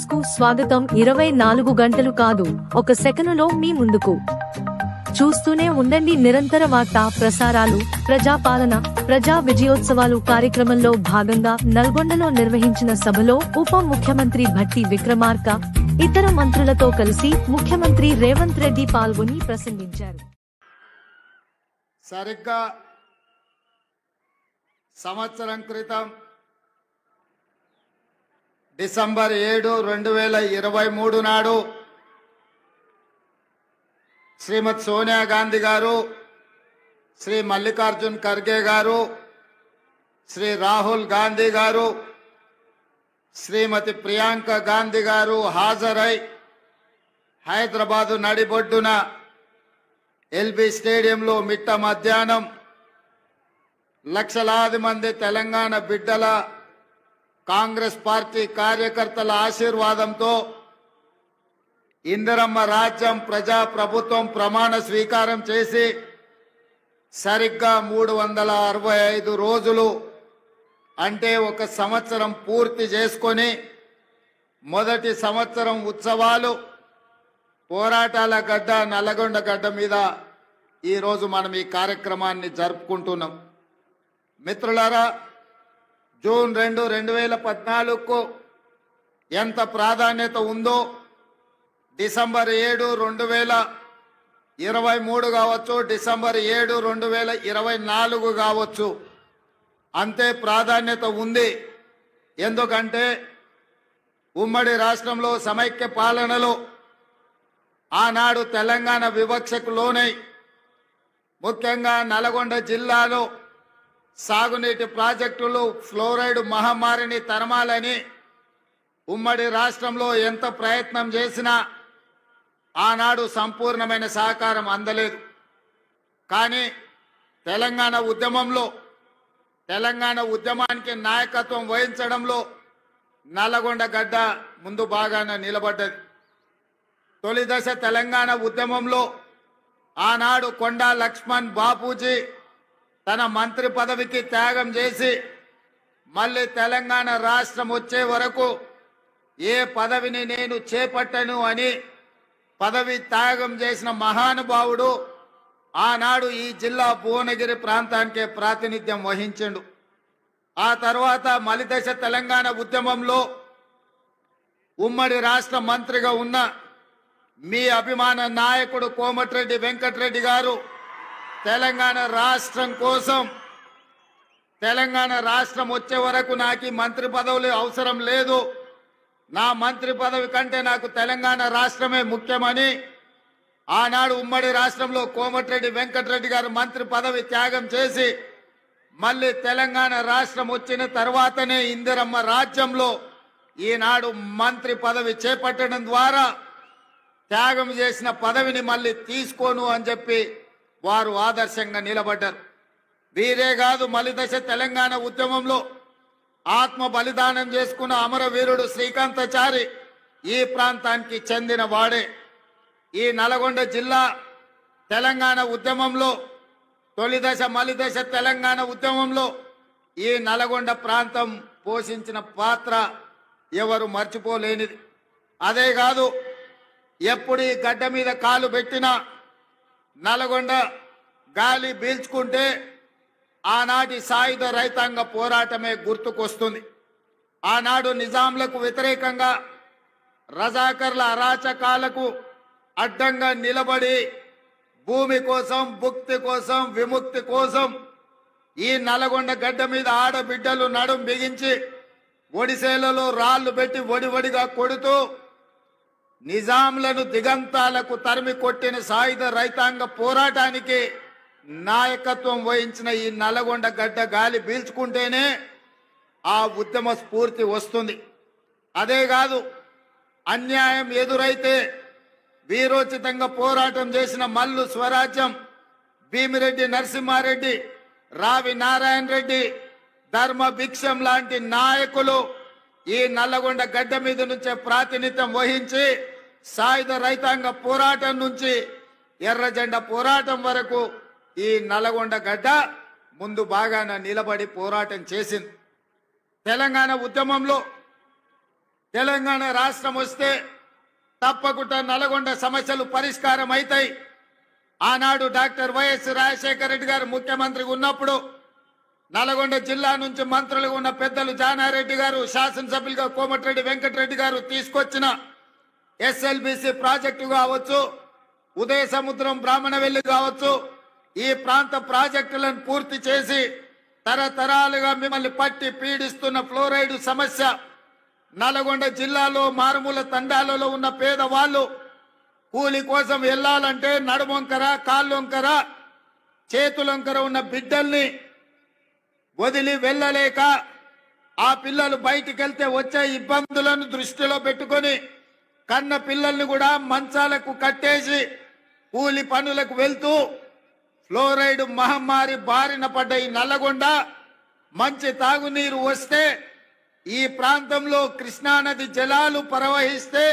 News కు స్వాగతం. 24 గంటలు కాదు, ఒక సెకనులో మీ ముందుకు. చూస్తూనే ఉండండి నిరంతర వార్తా ప్రసారాలు. ప్రజాపాలన, ప్రజా విజయోత్సవాలు కార్యక్రమంలో భాగంగా నల్గొండలో నిర్వహించిన సభలో ఉప ముఖ్యమంత్రి భట్టి విక్రమార్క, ఇతర మంత్రులతో కలిసి ముఖ్యమంత్రి రేవంత్ రెడ్డి పాల్గొని ప్రసంగించారు. సరిగ్గా సంవత్సరం క్రితం డిసెంబర్ 7, 2023 నాడు శ్రీమతి సోనియా గాంధీ గారు, శ్రీ మల్లికార్జున్ ఖర్గే గారు, శ్రీ రాహుల్ గాంధీ గారు, శ్రీమతి ప్రియాంక గాంధీ గారు హాజరై హైదరాబాదు నడిబొడ్డున ఎల్బీ స్టేడియంలో మిట్ట మధ్యాహ్నం లక్షలాది మంది తెలంగాణ బిడ్డల, కాంగ్రెస్ పార్టీ కార్యకర్తల ఆశీర్వాదంతో ఇందిరమ్మ రాజ్యం ప్రజా ప్రభుత్వం ప్రమాణ స్వీకారం చేసి సరిగ్గా 365 రోజులు అంటే ఒక సంవత్సరం పూర్తి చేసుకొని మొదటి సంవత్సరం ఉత్సవాలు పోరాటాల గడ్డ నల్లగొండ గడ్డ మీద ఈరోజు మనం ఈ కార్యక్రమాన్ని జరుపుకుంటున్నాం. మిత్రులారా, జూన్ 2, 2014కు ఎంత ప్రాధాన్యత ఉందో డిసెంబర్ 7, 2023 కావచ్చు, డిసెంబర్ 7, 2024 కావచ్చు, అంతే ప్రాధాన్యత ఉంది. ఎందుకంటే ఉమ్మడి రాష్ట్రంలో సమైక్య పాలనలో ఆనాడు తెలంగాణ వివక్షకు లోనై ముఖ్యంగా నల్గొండ జిల్లాలో సాగునీటి ప్రాజెక్టులు ఫ్లోరైడ్ మహమ్మారిని తరమాలని ఉమ్మడి రాష్ట్రంలో ఎంత ప్రయత్నం చేసినా ఆనాడు సంపూర్ణమైన సహకారం అందలేదు. కానీ తెలంగాణ ఉద్యమానికి నాయకత్వం వహించడంలో నల్లగొండ గడ్డ ముందు బాగానే నిలబడ్డది. తొలి దశ తెలంగాణ ఉద్యమంలో ఆనాడు కొండా లక్ష్మణ్ బాపూజీ తన మంత్రి పదవికి త్యాగం చేసి మళ్ళీ తెలంగాణ రాష్ట్రం వచ్చే వరకు ఏ పదవిని నేను చేపట్టను అని పదవి త్యాగం చేసిన మహానుభావుడు ఆనాడు ఈ జిల్లా భువనగిరి ప్రాంతానికే ప్రాతినిధ్యం వహించిండు. ఆ తర్వాత మలిదశ తెలంగాణ ఉద్యమంలో ఉమ్మడి రాష్ట్ర మంత్రిగా ఉన్న మీ అభిమాన నాయకుడు కోమటిరెడ్డి వెంకటరెడ్డి గారు తెలంగాణ రాష్ట్రం కోసం, తెలంగాణ రాష్ట్రం వచ్చే వరకు నాకు మంత్రి పదవులు అవసరం లేదు, నా మంత్రి పదవి కంటే నాకు తెలంగాణ రాష్ట్రమే ముఖ్యమని ఆనాడు ఉమ్మడి రాష్ట్రంలో కోమటిరెడ్డి వెంకటరెడ్డి గారు మంత్రి పదవి త్యాగం చేసి మళ్ళీ తెలంగాణ రాష్ట్రం వచ్చిన తర్వాతనే ఇందిరమ్మ రాజ్యంలో ఈనాడు మంత్రి పదవి చేపట్టడం ద్వారా త్యాగం చేసిన పదవిని మళ్ళీ తీసుకోను అని చెప్పి వారు ఆదర్శంగా నిలబడ్డారు. వీరే కాదు, మలిదశ తెలంగాణ ఉద్యమంలో ఆత్మ బలిదానం చేసుకున్న అమరవీరుడు శ్రీకాంతాచారి ఈ ప్రాంతానికి చెందిన వాడే. ఈ నల్గొండ జిల్లా తెలంగాణ ఉద్యమంలో తొలి దశ మలిదశ తెలంగాణ ఉద్యమంలో ఈ నల్గొండ ప్రాంతం పోషించిన పాత్ర ఎవరు మర్చిపోలేనిది. అదే కాదు, ఎప్పుడు ఈ గడ్డ మీద కాలు పెట్టినా నల్గొండ గాలి పీల్చుకుంటే ఆనాటి సాయుధ రైతాంగ పోరాటమే గుర్తుకొస్తుంది. ఆనాడు నిజాంలకు వ్యతిరేకంగా రజాకర్ల అరాచకాలకు అడ్డంగా నిలబడి భూమి కోసం, భుక్తి కోసం, విముక్తి కోసం ఈ నల్గొండ గడ్డ మీద ఆడబిడ్డలు నడుం బిగించి ఒడిసేలలో రాళ్లు పెట్టి ఒడివడిగా కొడుతూ నిజాంలను దిగంతాలకు తరిమి కొట్టిన సాయుధ రైతాంగ పోరాటానికి నాయకత్వం వహించిన ఈ నల్గొండ గడ్డ గాలి పీల్చుకుంటేనే ఆ ఉద్యమ స్ఫూర్తి వస్తుంది. అదే కాదు, అన్యాయం ఎదురైతే వీరోచితంగా పోరాటం చేసిన మల్లు స్వరాజ్యం, భీమిరెడ్డి నరసింహారెడ్డి, రావి నారాయణ రెడ్డి, ధర్మ భిక్షం లాంటి నాయకులు ఈ నల్లగొండ గడ్డ మీద నుంచే ప్రాతినిధ్యం వహించి సాయుధ రైతాంగ పోరాటం నుంచి ఎర్ర జెండా పోరాటం వరకు ఈ నల్లగొండ గడ్డ ముందు బాగాన నిలబడి పోరాటం చేసింది. తెలంగాణ ఉద్యమంలో తెలంగాణ రాష్ట్రం వస్తే తప్పకుండా నల్గొండ సమస్యలు పరిష్కారం అవుతాయి. ఆనాడు డాక్టర్ వైఎస్ రాజశేఖర రెడ్డి గారు ముఖ్యమంత్రిగా ఉన్నప్పుడు నల్గొండ జిల్లా నుంచి మంత్రులుగా ఉన్న పెద్దలు జానారెడ్డి గారు, శాసనసభ్యులుగా కోమటిరెడ్డి వెంకటరెడ్డి గారు తీసుకొచ్చిన ఎస్ఎల్బిసి ప్రాజెక్టు కావచ్చు, ఉదయ సముద్రం బ్రాహ్మణవెల్లి కావచ్చు, ఈ ప్రాంత ప్రాజెక్టులను పూర్తి చేసి తరతరాలుగా మిమ్మల్ని పట్టి పీడిస్తున్న ఫ్లోరైడ్ సమస్య, నల్గొండ జిల్లాలో మారుమూల తండాలలో ఉన్న పేదవాళ్ళు కూలి కోసం వెళ్ళాలంటే నడుమొంకర, కాళ్ళొంకర, చేతులొంకర ఉన్న బిడ్డల్ని వదిలి వెళ్ళలేక ఆ పిల్లలు బయటికి వెళ్తే వచ్చే ఇబ్బందులను దృష్టిలో పెట్టుకొని కన్న పిల్లల్ని కూడా మంచాలకు కట్టేసి కూలి పనులకు వెళ్తూ ఫ్లోరైడ్ మహమ్మారి బారిన పడ్డ ఈ నల్లగొండ మంచి తాగునీరు వస్తే ఈ ప్రాంతంలో కృష్ణానది జలాలు ప్రవహిస్తే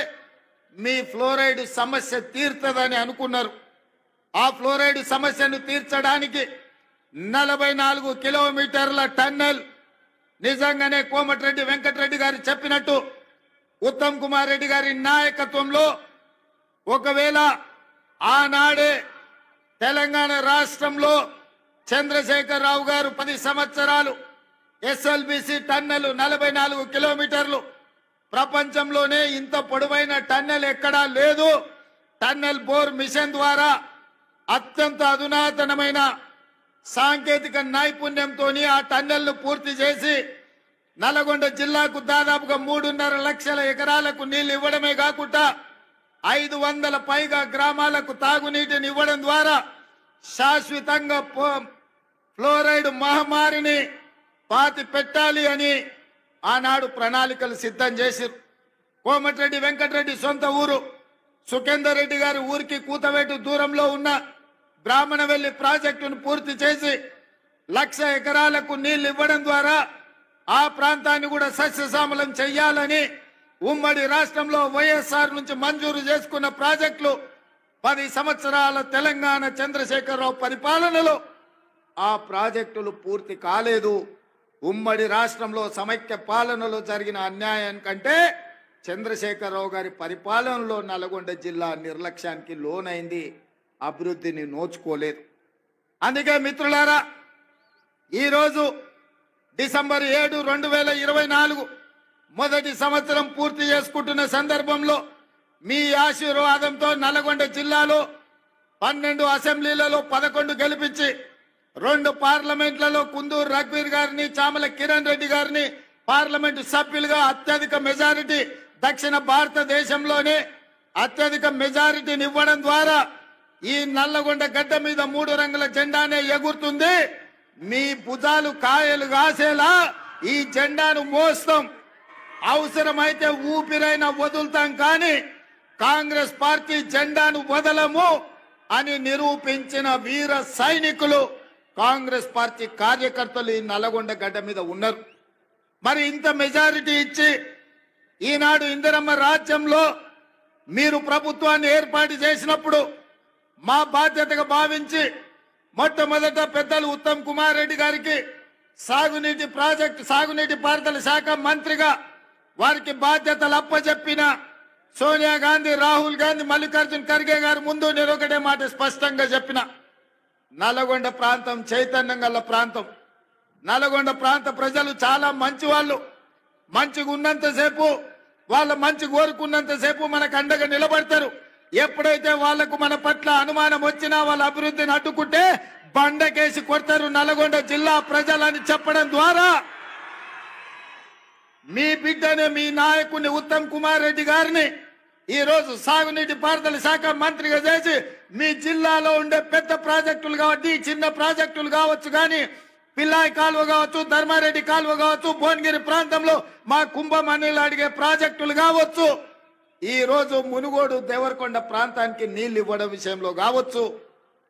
మీ ఫ్లోరైడ్ సమస్య తీర్తదని అనుకున్నారు. ఆ ఫ్లోరైడ్ సమస్యను తీర్చడానికి 44 కిలోమీటర్ల టన్నెల్ నిజంగానే కోమటిరెడ్డి వెంకటరెడ్డి గారు చెప్పినట్టు ఉత్తమ్ కుమార్ రెడ్డి గారి నాయకత్వంలో ఒకవేళ ఆనాడే తెలంగాణ రాష్ట్రంలో చంద్రశేఖర్ రావు గారు 10 సంవత్సరాలు ఎస్ఎల్బిసి టన్నెల్ 44 కిలోమీటర్లు, ప్రపంచంలోనే ఇంత పొడవైన టన్నెల్ ఎక్కడా లేదు. టన్నెల్ బోర్ మిషన్ ద్వారా అత్యంత అధునాతనమైన సాంకేతిక నైపుణ్యంతో ఆ టన్నెల్ను పూర్తి చేసి నల్గొండ జిల్లాకు దాదాపుగా 3.5 లక్షల ఎకరాలకు నీళ్లు ఇవ్వడమే కాకుండా 500 పైగా గ్రామాలకు తాగునీటిని ఇవ్వడం ద్వారా శాశ్వతంగా ఫ్లోరైడ్ మహమ్మారిని పాతి పెట్టాలి అని ఆనాడు ప్రణాళికలు సిద్ధం చేశారు. కోమటిరెడ్డి వెంకటరెడ్డి సొంత ఊరు సుఖేందర్ రెడ్డి గారి ఊరికి కూతవేటు దూరంలో ఉన్న బ్రాహ్మణవెల్లి ప్రాజెక్టును పూర్తి చేసి 1,00,000 ఎకరాలకు నీళ్లు ఇవ్వడం ద్వారా ఆ ప్రాంతాన్ని కూడా సస్యశ్యామలం చెయ్యాలని ఉమ్మడి రాష్ట్రంలో వైఎస్ఆర్ నుంచి మంజూరు చేసుకున్న ప్రాజెక్టులు 10 సంవత్సరాల తెలంగాణ చంద్రశేఖరరావు పరిపాలనలో ఆ ప్రాజెక్టులు పూర్తి కాలేదు. ఉమ్మడి రాష్ట్రంలో సమైక్య పాలనలో జరిగిన అన్యాయం కంటే చంద్రశేఖరరావు గారి పరిపాలనలో నల్గొండ జిల్లా నిర్లక్ష్యానికి లోనైంది, అభివృద్ధిని నోచుకోలేదు. అందుకే మిత్రులారా, ఈరోజు డిసెంబర్ 7, 2024 మొదటి సంవత్సరం పూర్తి చేసుకుంటున్న సందర్భంలో మీ ఆశీర్వాదంతో నల్గొండ జిల్లాలో 12 అసెంబ్లీలలో 11 గెలిపించి 2 పార్లమెంట్లలో కుందూరు రఘువీర్ గారిని, చామల కిరణ్ రెడ్డి గారిని పార్లమెంటు సభ్యులుగా అత్యధిక మెజారిటీ, దక్షిణ భారతదేశంలోనే అత్యధిక మెజారిటీని ఇవ్వడం ద్వారా ఈ నల్లగొండ గడ్డ మీద 3 రంగుల జెండానే ఎగురుతుంది. మీ భుజాలు కాయలు కాసేలా ఈ జెండాను మోస్తాం. అవసరమైతే ఊపిరైనా వదులుతాం, కానీ కాంగ్రెస్ పార్టీ జెండాను వదలము అని నిరూపించిన వీర సైనికులు కాంగ్రెస్ పార్టీ కార్యకర్తలు ఈ నల్లగొండ గడ్డ మీద ఉన్నారు. మరి ఇంత మెజారిటీ ఇచ్చి ఈనాడు ఇందిరమ్మ రాజ్యంలో మీరు ప్రభుత్వాన్ని ఏర్పాటు చేసినప్పుడు మా బాధ్యతగా భావించి మొట్టమొదట పెద్దలు ఉత్తమ్ కుమార్ రెడ్డి గారికి సాగునీటి పారుదల శాఖ మంత్రిగా వారికి బాధ్యతలు అప్పచెప్పిన సోనియా గాంధీ, రాహుల్ గాంధీ, మల్లికార్జున్ ఖర్గే గారి ముందు నేను ఒకటే మాట స్పష్టంగా చెప్పిన, నల్గొండ ప్రాంతం చైతన్యం గల ప్రాంతం. నల్గొండ ప్రాంత ప్రజలు చాలా మంచి వాళ్ళు. మంచిగా ఉన్నంతసేపు, వాళ్ళ మంచి కోరుకున్నంతసేపు మనకు అండగా నిలబడతారు. ఎప్పుడైతే వాళ్లకు మన పట్ల అనుమానం వచ్చినా, వాళ్ళ అభివృద్ధిని అడ్డుకుంటే బండకేసి కొడతారు నల్గొండ జిల్లా ప్రజలని చెప్పడం ద్వారా మీ బిడ్డని, మీ నాయకుని ఉత్తమ్ కుమార్ రెడ్డి గారిని ఈ రోజు సాగునీటి పారుదల శాఖ మంత్రిగా చేసి మీ జిల్లాలో ఉండే పెద్ద ప్రాజెక్టులు కావచ్చు, చిన్న ప్రాజెక్టులు కావచ్చు, కానీ పిల్లాయి కాలువ కావచ్చు, ధర్మారెడ్డి కాలువ కావచ్చు, భువనగిరి ప్రాంతంలో మా కుంభమణిలు అడిగే ప్రాజెక్టులు కావచ్చు, ఈ రోజు మునుగోడు దేవరకొండ ప్రాంతానికి నీళ్లు ఇవ్వడం విషయంలో కావచ్చు,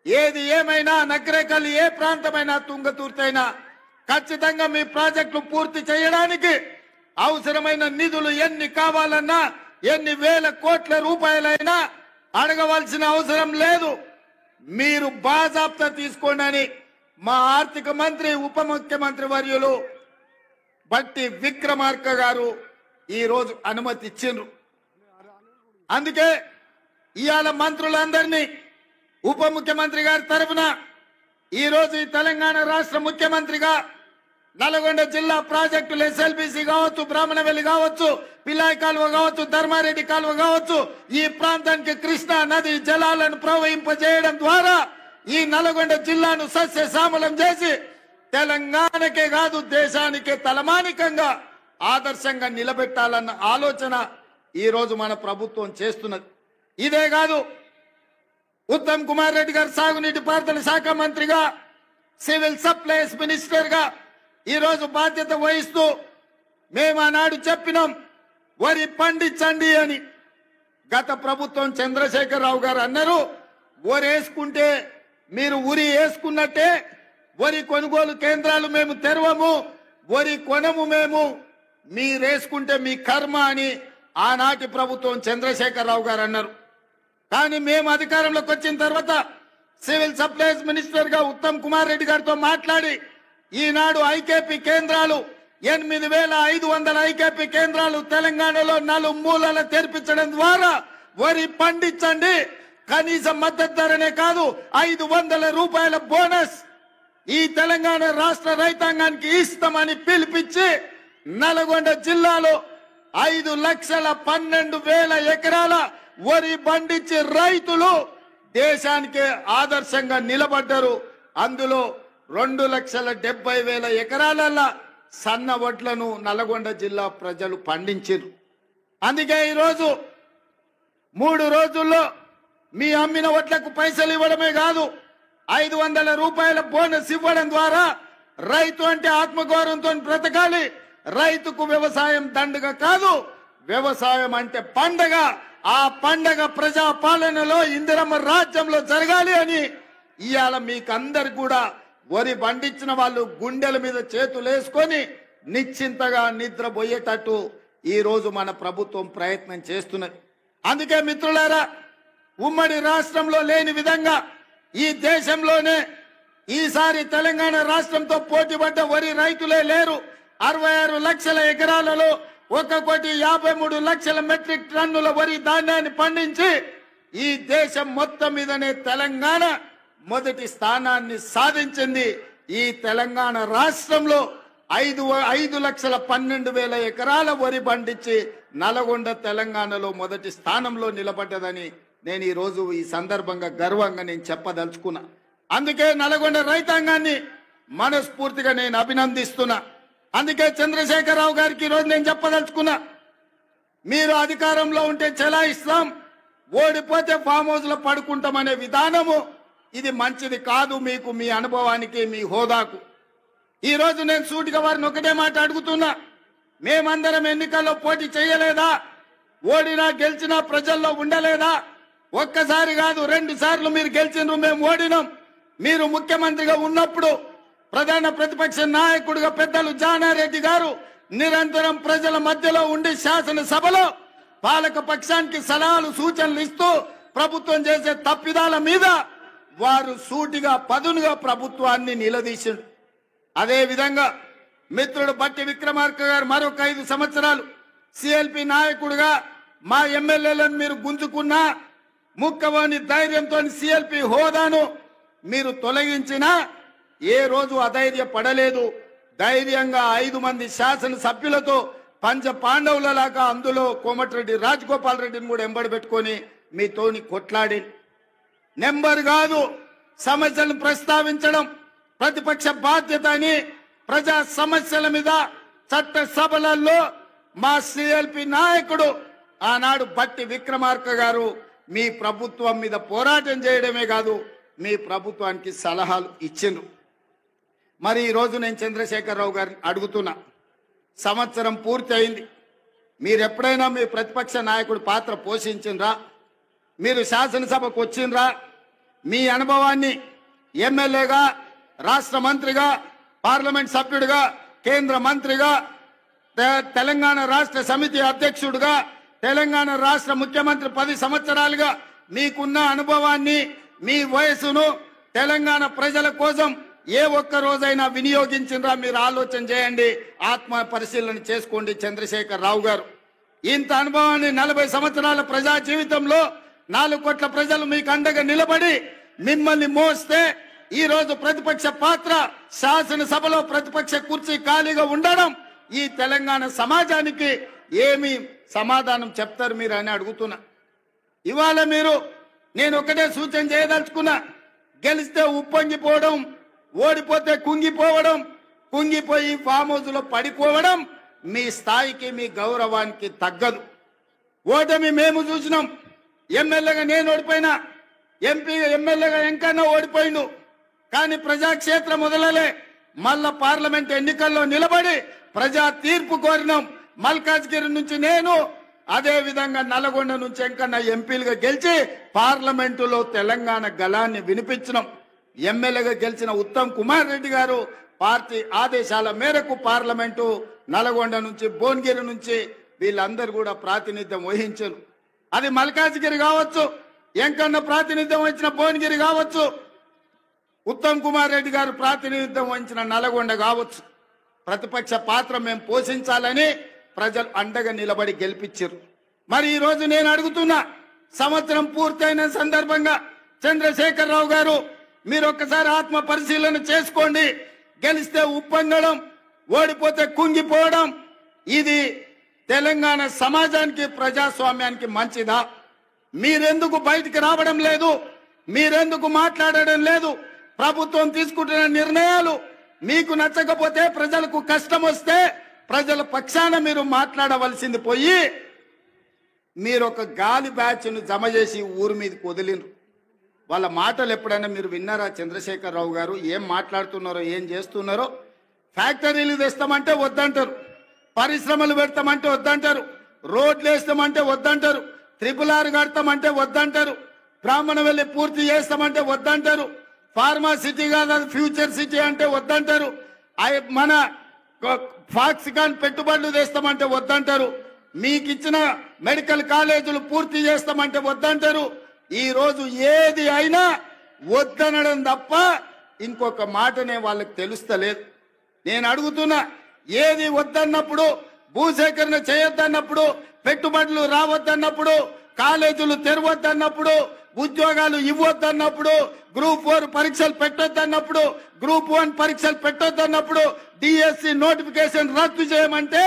ఏది ఏమైనా నగరేకల్ ఏ ప్రాంతమైనా తుంగతుర్తైనా ఖచ్చితంగా మీ ప్రాజెక్టులు పూర్తి చేయడానికి అవసరమైన నిధులు ఎన్ని కావాలన్నా, ఎన్ని వేల కోట్ల రూపాయలైనా అడగవలసిన అవసరం లేదు. మీరు బాజాప్తా తీసుకోండి అని మా ఆర్థిక మంత్రి, ఉప ముఖ్యమంత్రి వర్యులు బట్టి విక్రమార్క గారు ఈ రోజు అనుమతి ఇచ్చిండ్రు. అందుకే ఇవాళ మంత్రులందరినీ ఉప ముఖ్యమంత్రి గారి తరఫున ఈ రోజు ఈ తెలంగాణ రాష్ట్ర ముఖ్యమంత్రిగా నల్గొండ జిల్లా ప్రాజెక్టులు ఎస్ఎల్బిసి కావచ్చు, బ్రాహ్మణవెల్లి కావచ్చు, పిలాయి కాలువ కావచ్చు, ధర్మారెడ్డి కాలువ కావచ్చు, ఈ ప్రాంతానికి కృష్ణా నది జలాలను ప్రవహింపజేయడం ద్వారా ఈ నల్గొండ జిల్లాను సస్యశ్యామలం చేసి తెలంగాణకే కాదు దేశానికే తలమానికంగా ఆదర్శంగా నిలబెట్టాలన్న ఆలోచన ఈ రోజు మన ప్రభుత్వం చేస్తున్నది. ఇదే కాదు, ఉత్తమ్ కుమార్ రెడ్డి గారు సాగునీటి పారుదల శాఖ మంత్రిగా, సివిల్ సప్లైస్ మినిస్టర్ గా ఈ రోజు బాధ్యత వహిస్తూ మేము ఆనాడు చెప్పినాం వరి పండించండి అని. గత ప్రభుత్వం చంద్రశేఖరరావు గారు అన్నారు, వరి వేసుకుంటే మీరు ఉరి వేసుకున్నట్టే, వరి కొనుగోలు కేంద్రాలు మేము తెరవము, వరి కొనము, మేము మీరేసుకుంటే మీ కర్మ అని ఆనాటి ప్రభుత్వం చంద్రశేఖరరావు గారు అన్నారు. కానీ మేము అధికారంలోకి వచ్చిన తర్వాత సివిల్ సప్లైస్ మినిస్టర్ గా ఉత్తమ్ కుమార్ రెడ్డి గారితో మాట్లాడి ఈనాడు ఐకేపీ కేంద్రాలు 8,500 ఐకేపీ కేంద్రాలు తెలంగాణలో 4 మూలల తెరిపించడం ద్వారా వరి పండించండి, కనీస మద్దతు ధరనే కాదు 500 రూపాయల బోనస్ ఈ తెలంగాణ రాష్ట్ర రైతాంగానికి ఇస్తామని పిలిపించి నల్గొండ జిల్లాలో 5,12,000 ఎకరాల వరి పండించి రైతులు దేశానికే ఆదర్శంగా నిలబడ్డారు. అందులో 2,70,000 ఎకరాల సన్న వడ్లను నల్గొండ జిల్లా ప్రజలు పండించారు. అందుకే ఈరోజు 3 రోజుల్లో మీ అమ్మిన వడ్లకు పైసలు ఇవ్వడమే కాదు 500 రూపాయల బోనస్ ఇవ్వడం ద్వారా రైతు అంటే ఆత్మగౌరవంతో బ్రతకాలి, రైతుకు వ్యవసాయం దండగ కాదు, వ్యవసాయం అంటే పండగ, ఆ పండగ ప్రజా పాలనలో ఇందిరమ్మ రాజ్యంలో జరగాలి అని ఇవాళ మీకందరు కూడా వరి పండించిన వాళ్ళు గుండెల మీద చేతులు వేసుకొని నిశ్చింతగా నిద్రపోయేటట్టు ఈ రోజు మన ప్రభుత్వం ప్రయత్నం చేస్తున్నది. అందుకే మిత్రులారా, ఉమ్మడి రాష్ట్రంలో లేని విధంగా ఈ దేశంలోనే ఈసారి తెలంగాణ రాష్ట్రంతో పోటీపడ్డ వరి రైతులే లేరు. 66 లక్షల ఎకరాలలో 1,53,00,000 మెట్రిక్ టన్నుల వరి ధాన్యాన్ని పండించి ఈ దేశం మొత్తం మీదనే తెలంగాణ మొదటి స్థానాన్ని సాధించింది. ఈ తెలంగాణ రాష్ట్రంలో 5,12,000 ఎకరాల వరి పండించి నల్గొండ తెలంగాణలో మొదటి స్థానంలో నిలబడ్డదని నేను ఈ రోజు ఈ సందర్భంగా గర్వంగా నేను చెప్పదలుచుకున్నా. అందుకే నల్గొండ రైతాంగాన్ని మనస్ఫూర్తిగా నేను అభినందిస్తున్నా. అందుకే చంద్రశేఖరరావు గారికి ఈరోజు నేను చెప్పదలుచుకున్నా, మీరు అధికారంలో ఉంటే చెలాయిస్తాం, ఓడిపోతే ఫామ్ హౌస్ లో పడుకుంటామనే విధానము ఇది మంచిది కాదు మీకు, మీ అనుభవానికి, మీ హోదాకు. ఈ రోజు నేను సూటిగా వారిని ఒకటే మాట అడుగుతున్నా, మేమందరం ఎన్నికల్లో పోటీ చేయలేదా? ఓడినా గెలిచినా ప్రజల్లో ఉండలేదా? ఒక్కసారి కాదు 2 సార్లు మీరు గెలిచినారు, మేము ఓడినాం. మీరు ముఖ్యమంత్రిగా ఉన్నప్పుడు ప్రధాన ప్రతిపక్ష నాయకుడిగా పెద్దలు జానారెడ్డి గారు నిరంతరం ప్రజల మధ్యలో ఉండి శాసనసభలో పాలక పక్షానికి సలహాలు సూచనలు ఇస్తూ ప్రభుత్వం చేసే తప్పిదాల మీద వారు సూటిగా పదునుగా ప్రభుత్వాన్ని నిలదీసిండు. అదే విధంగా మిత్రుడు బట్టి విక్రమార్క గారు మరొక 5 సంవత్సరాలు సిఎల్పి నాయకుడిగా మా ఎమ్మెల్యేలను మీరు గుంజుకున్నా, ముక్కవని ధైర్యంతో సిఎల్పి హోదాను మీరు తొలగించినా ఏ రోజు అధైర్య పడలేదు. ధైర్యంగా 5 మంది శాసనసభ్యులతో పంచ పాండవులలాగా అందులో కోమటిరెడ్డి రాజగోపాల్ రెడ్డిని కూడా ఎంబడి పెట్టుకొని మీతోని కొట్లాడి, నెంబర్ కాదు సమస్యలను ప్రస్తావించడం ప్రతిపక్ష బాధ్యత అని ప్రజా సమస్యల మీద చట్టసభలలో మా సిఎల్పి నాయకుడు ఆనాడు బట్టి విక్రమార్క గారు మీ ప్రభుత్వం మీద పోరాటం చేయడమే కాదు మీ ప్రభుత్వానికి సలహాలు ఇచ్చిండ్రు. మరి ఈరోజు నేను చంద్రశేఖరరావు గారిని అడుగుతున్నా, సంవత్సరం పూర్తి అయింది, మీరు ఎప్పుడైనా మీ ప్రతిపక్ష నాయకుడు పాత్ర పోషించిండ్రా? మీరు శాసనసభకు వచ్చిండ్రా? మీ అనుభవాన్ని ఎమ్మెల్యేగా, రాష్ట్ర మంత్రిగా, పార్లమెంట్ సభ్యుడిగా, కేంద్ర మంత్రిగా, తెలంగాణ రాష్ట్ర సమితి అధ్యక్షుడిగా, తెలంగాణ రాష్ట్ర ముఖ్యమంత్రి 10 సంవత్సరాలుగా మీకున్న అనుభవాన్ని, మీ వయసును తెలంగాణ ప్రజల కోసం ఏ ఒక్క రోజైనా వినియోగించిండ్రా? మీరు ఆలోచన చేయండి, ఆత్మ పరిశీలన చేసుకోండి చంద్రశేఖరరావు గారు. ఇంత అనుభవాన్ని 40 సంవత్సరాల ప్రజా జీవితంలో 4 కోట్ల ప్రజలు మీకు అండగా నిలబడి మిమ్మల్ని మోస్తే ఈ రోజు ప్రతిపక్ష పాత్ర శాసనసభలో ప్రతిపక్ష కుర్చీ ఖాళీగా ఉండడం ఈ తెలంగాణ సమాజానికి ఏమి సమాధానం చెప్తారు మీరు అని అడుగుతున్నా. ఇవాళ మీరు నేను ఒకటే సూచన చేయదలుచుకున్నా. గెలిస్తే ఉప్పొంగిపోవడం, ఓడిపోతే కుంగిపోవడం, కుంగిపోయి ఫామ్ హౌస్ లో పడిపోవడం మీ స్థాయికి మీ గౌరవానికి తగ్గదు. ఓటమి మేము చూసినాం. ఎమ్మెల్యేగా నేను ఓడిపోయినా, ఎంపీ ఎమ్మెల్యేగా ఎంకన్నా ఓడిపోయిండు. కానీ ప్రజాక్షేత్రం మొదలలే మళ్ళా పార్లమెంట్ ఎన్నికల్లో నిలబడి ప్రజా తీర్పు కోరినాం. మల్కాజ్గిరి నుంచి నేను, అదే విధంగా నల్గొండ నుంచి ఎంకన్నా ఎంపీలుగా గెలిచి పార్లమెంటులో తెలంగాణ గళాన్ని వినిపించినాం. ఎమ్మెల్యేగా గెలిచిన ఉత్తమ్ కుమార్ రెడ్డి గారు పార్టీ ఆదేశాల మేరకు పార్లమెంటు నల్గొండ నుంచి, భువనగిరి నుంచి వీళ్ళందరూ కూడా ప్రాతినిధ్యం వహించారు. అది మల్కాజ్గిరి కావచ్చు, ఎంకన్నా ప్రాతినిధ్యం వహించిన భువనగిరి కావచ్చు, ఉత్తమ్ కుమార్ రెడ్డి గారు ప్రాతినిధ్యం వహించిన నల్గొండ కావచ్చు. ప్రతిపక్ష పాత్ర మేము పోషించాలని ప్రజలు అండగా నిలబడి గెలిపించారు. మరి ఈ రోజు నేను అడుగుతున్నా, సంవత్సరం పూర్తయిన సందర్భంగా చంద్రశేఖరరావు గారు మీరు ఒక్కసారి ఆత్మ పరిశీలన చేసుకోండి. గెలిస్తే ఉప్పొంగడం, ఓడిపోతే కుంగిపోవడం ఇది తెలంగాణ సమాజానికి ప్రజాస్వామ్యానికి మంచిదా? మీరెందుకు బయటికి రావడం లేదు? మీరెందుకు మాట్లాడడం లేదు? ప్రభుత్వం తీసుకుంటున్న నిర్ణయాలు మీకు నచ్చకపోతే, ప్రజలకు కష్టం వస్తే ప్రజల పక్షాన మీరు మాట్లాడవలసింది పోయి మీరు ఒక గాలి బ్యాచ్ను జమ చేసి ఊరి మీదకి వదిలినరు. వాళ్ళ మాటలు ఎప్పుడైనా మీరు విన్నారా? చంద్రశేఖరరావు గారు ఏం మాట్లాడుతున్నారో, ఏం చేస్తున్నారో? ఫ్యాక్టరీలు తెస్తామంటే వద్దంటారు, పరిశ్రమలు పెడతామంటే వద్దంటారు, రోడ్లు వేస్తామంటే వద్దంటారు, RRR కడతామంటే వద్దంటారు, బ్రాహ్మణ వెళ్ళి పూర్తి చేస్తామంటే వద్దంటారు, ఫార్మా సిటీ కాదు అది ఫ్యూచర్ సిటీ అంటే వద్దంటారు, మన ఫాక్సికాన్ పెట్టుబడులు తెస్తామంటే వద్దంటారు, మీకు ఇచ్చిన మెడికల్ కాలేజీలు పూర్తి చేస్తామంటే వద్దంటారు. ఈ రోజు ఏది అయినా వద్దనడం తప్ప ఇంకొక మాటనే వాళ్ళకి తెలుస్తలేదు. నేను అడుగుతున్నా, ఏది వద్దన్నప్పుడు, భూసేకరణ చేయొద్దన్నప్పుడు, పెట్టుబడులు రావద్దన్నప్పుడు, కాలేజీలు తెరవద్దన్నప్పుడు, ఉద్యోగాలు ఇవ్వద్దన్నప్పుడు, గ్రూప్ 4 పరీక్షలు పెట్టొద్దన్నప్పుడు, గ్రూప్ 1 పరీక్షలు పెట్టొద్దన్నప్పుడు, డిఎస్సి నోటిఫికేషన్ రద్దు చేయమంటే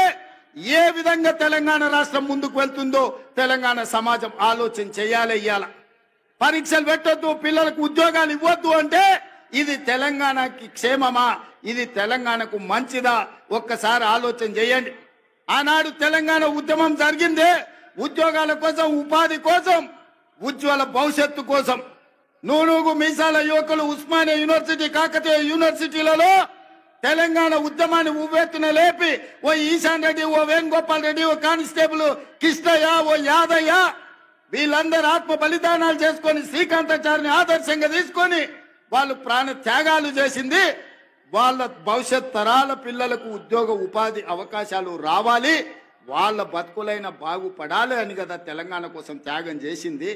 ఏ విధంగా తెలంగాణ రాష్ట్రం ముందుకు వెళ్తుందో తెలంగాణ సమాజం ఆలోచన చేయాలి. ఇయ్యాల పరీక్షలు పెట్టొద్దు, పిల్లలకు ఉద్యోగాలు ఇవ్వద్దు అంటే ఇది తెలంగాణకి క్షేమమా? ఇది తెలంగాణకు మంచిదా? ఒక్కసారి ఆలోచన చేయండి. ఆనాడు తెలంగాణ ఉద్యమం జరిగిందే ఉద్యోగాల కోసం, ఉపాధి కోసం, ఉజ్వల భవిష్యత్తు కోసం. నూనూగు మీసాల యువకులు ఉస్మానియా యూనివర్సిటీ, కాకతీయ యూనివర్సిటీలలో తెలంగాణ ఉద్యమాన్ని ఉవ్వెత్తున లేపి ఓ ఈశాన్ రెడ్డి, ఓ వేణుగోపాల్ రెడ్డి, ఓ కానిస్టేబుల్ కిష్టయ్య, ఓ యాదయ్య వీళ్ళందరూ ఆత్మ బలిదానాలు చేసుకొని శ్రీకాంతాచారిని ఆదర్శంగా తీసుకొని వాళ్ళు ప్రాణ త్యాగాలు చేసింది వాళ్ళ భవిష్యత్ తరాల పిల్లలకు ఉద్యోగ ఉపాధి అవకాశాలు రావాలి, వాళ్ళ బతుకులైన బాగుపడాలి అని కదా తెలంగాణ కోసం త్యాగం చేసింది.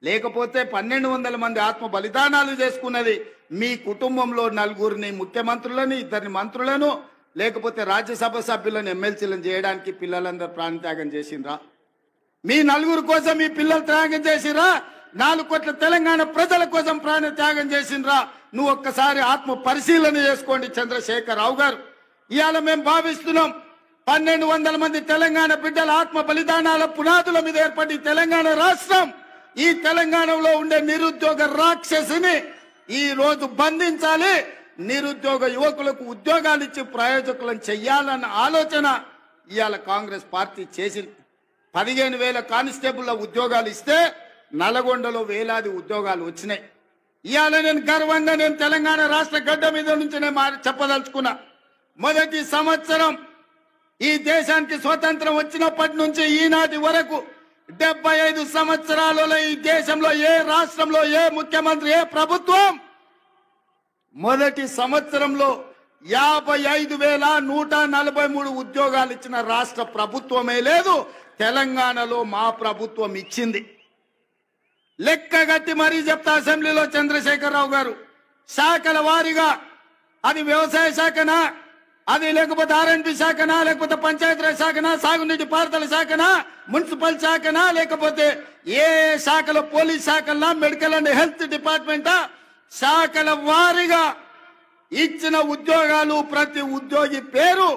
లేకపోతే 1200 మంది ఆత్మ బలిదానాలు చేసుకున్నది మీ కుటుంబంలో 4 ముఖ్యమంత్రులని, 2 మంత్రులను, లేకపోతే రాజ్యసభ సభ్యులను, ఎమ్మెల్సీలను చేయడానికి పిల్లలందరూ ప్రాణత్యాగం చేసిండ్రా? మీ 4 కోసం మీ పిల్లలు త్యాగం చేసిరా? 4 కోట్ల తెలంగాణ ప్రజల కోసం ప్రాణ త్యాగం చేసిండ్రా? నువ్వు ఒక్కసారి ఆత్మ పరిశీలన చేసుకోండి చంద్రశేఖరరావు గారు. ఇవాళ మేము భావిస్తున్నాం 1200 మంది తెలంగాణ బిడ్డల ఆత్మ బలిదానాల పునాదుల మీద ఏర్పడి తెలంగాణ రాష్ట్రం, ఈ తెలంగాణలో ఉండే నిరుద్యోగ రాక్షసిని ఈ రోజు బంధించాలి, నిరుద్యోగ యువకులకు ఉద్యోగాలు ఇచ్చి ప్రయోజకులను చెయ్యాలన్న ఆలోచన ఇవాళ కాంగ్రెస్ పార్టీ చేసింది. 15,000 కానిస్టేబుల్ ఉద్యోగాలు ఇస్తే నల్గొండలో వేలాది ఉద్యోగాలు వచ్చినాయి. ఇవాళ నేను గర్వంగా తెలంగాణ రాష్ట్ర గడ్డ మీద నుంచి చెప్పదలుచుకున్నా, మొదటి సంవత్సరం ఈ దేశానికి స్వతంత్రం వచ్చినప్పటి నుంచి ఈనాటి వరకు 75 సంవత్సరాలలో ఈ దేశంలో ఏ రాష్ట్రంలో ఏ ముఖ్యమంత్రి, ఏ ప్రభుత్వం మొదటి సంవత్సరంలో 55,143 ఉద్యోగాలు ఇచ్చిన రాష్ట్ర ప్రభుత్వమే లేదు. తెలంగాణలో మా ప్రభుత్వం ఇచ్చింది. లెక్క గట్టి మరీ చెప్తా అసెంబ్లీలో చంద్రశేఖరరావు గారు, శాఖల వారీగా అది వ్యవసాయ శాఖనా, అది లేకపోతే ఆర్ఎండ్బి శాఖనా, లేకపోతే పంచాయతీరాజ్ శాఖనా, సాగునీటి పారుదల శాఖనా, మున్సిపల్ శాఖనా, లేకపోతే ఏ శాఖలో పోలీస్ శాఖలా, మెడికల్ అండ్ హెల్త్ డిపార్ట్మెంటా, శాఖల వారీగా ఇచ్చిన ఉద్యోగాలు ప్రతి ఉద్యోగి పేరు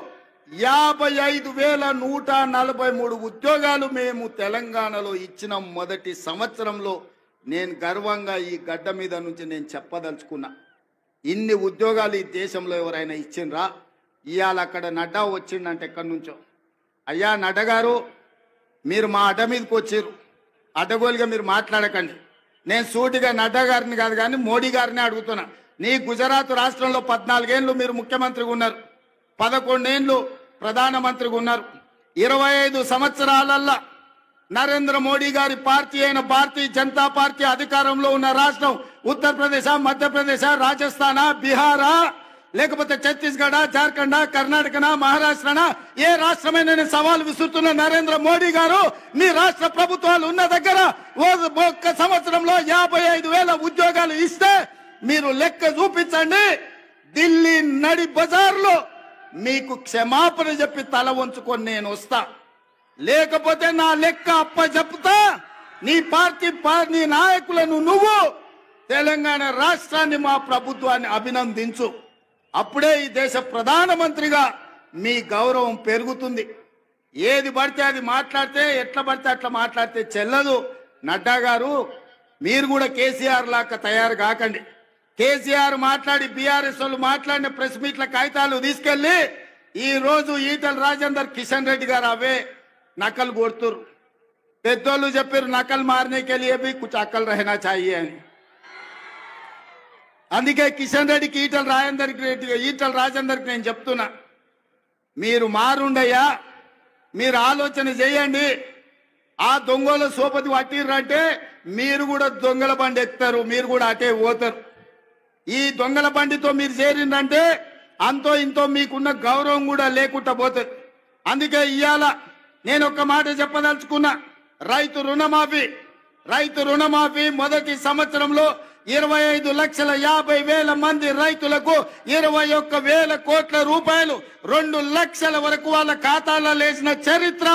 55,143 ఉద్యోగాలు మేము తెలంగాణలో ఇచ్చిన మొదటి సంవత్సరంలో నేను గర్వంగా ఈ గడ్డ మీద నుంచి నేను చెప్పదలుచుకున్నా. ఇన్ని ఉద్యోగాలు ఈ దేశంలో ఎవరైనా ఇచ్చిండ్రా? ఇవాళ అక్కడ నడ్డా వచ్చిండంటే ఎక్కడి నుంచో, అయ్యా నడ్డా గారు మీరు మా అడ్డ మీదకి వచ్చారు, అడ్డగోలుగా మీరు మాట్లాడకండి. నేను సూటిగా నడ్డా గారిని కాదు కానీ మోడీ గారిని అడుగుతున్నా. నీ గుజరాత్ రాష్ట్రంలో 14 ఏళ్ళు మీరు ముఖ్యమంత్రిగా ఉన్నారు, 11 ఏళ్ళు ప్రధానమంత్రిగా ఉన్నారు. 25 సంవత్సరాలల్లా నరేంద్ర మోడీ గారి పార్టీ అయిన భారతీయ జనతా పార్టీ అధికారంలో ఉన్న రాష్ట్రం ఉత్తరప్రదేశ్, మధ్యప్రదేశ్, రాజస్థాన్, బీహారా, లేకపోతే ఛత్తీస్గఢ, జార్ఖండ్, కర్ణాటక, మహారాష్ట్రనా, ఏ రాష్ట్రమైనా నేను సవాల్ విసురుతున్న నరేంద్ర మోడీ గారు మీ రాష్ట్ర ప్రభుత్వాలు ఉన్న దగ్గర ఒక్క సంవత్సరంలో 55,000 ఉద్యోగాలు ఇస్తే మీరు లెక్క చూపించండి. ఢిల్లీ నడి బజార్లో మీకు క్షమాపణ చెప్పి తల వంచుకొని నేను వస్తా, లేకపోతే నా లెక్క అప్ప చెప్తా. నీ పార్టీ నీ నాయకులను నువ్వు తెలంగాణ రాష్ట్రాన్ని మా ప్రభుత్వాన్ని అభినందించు. అప్పుడే ఈ దేశ ప్రధానమంత్రిగా మీ గౌరవం పెరుగుతుంది. ఏది పడితే అది మాట్లాడితే, ఎట్లా పడితే అట్లా మాట్లాడితే చెల్లదు. నడ్డా గారు మీరు కూడా కేసీఆర్ లాగా తయారు కాకండి. కేసీఆర్ మాట్లాడి బీఆర్ఎస్ వాళ్ళు మాట్లాడిన ప్రెస్ మీట్ల కాగితాలు తీసుకెళ్లి ఈ రోజు ఈటల రాజేందర్, కిషన్ రెడ్డి గారు అవే నకలు కొడుతురు. పెద్దోళ్ళు చెప్పారు నకలు మారనేకే లియే భీ కుచ్ అక్కలు రహనా చాహియే అని. అందుకే కిషన్ రెడ్డికి ఈటల రాజేందర్కి నేను చెప్తున్నా, మీరు మారుండయ్యా, మీరు ఆలోచన చేయండి. ఆ దొంగల సోపతి పట్టిర్రంటే మీరు కూడా దొంగల బండి ఎక్కుతారు, మీరు కూడా అటే పోతారు. ఈ దొంగల బండితో మీరు చేరిందంటే అంతో ఇంతో మీకున్న గౌరవం కూడా లేకుండా పోతుంది. అందుకే ఇవాళ నేను ఒక మాట చెప్పదలుచుకున్నా. రైతు రుణమాఫీ మొదటి సంవత్సరంలో 25,50,000 మంది రైతులకు 21,000 కోట్ల రూపాయలు 2 లక్షల వరకు వాళ్ళ ఖాతాలో వేసిన చరిత్ర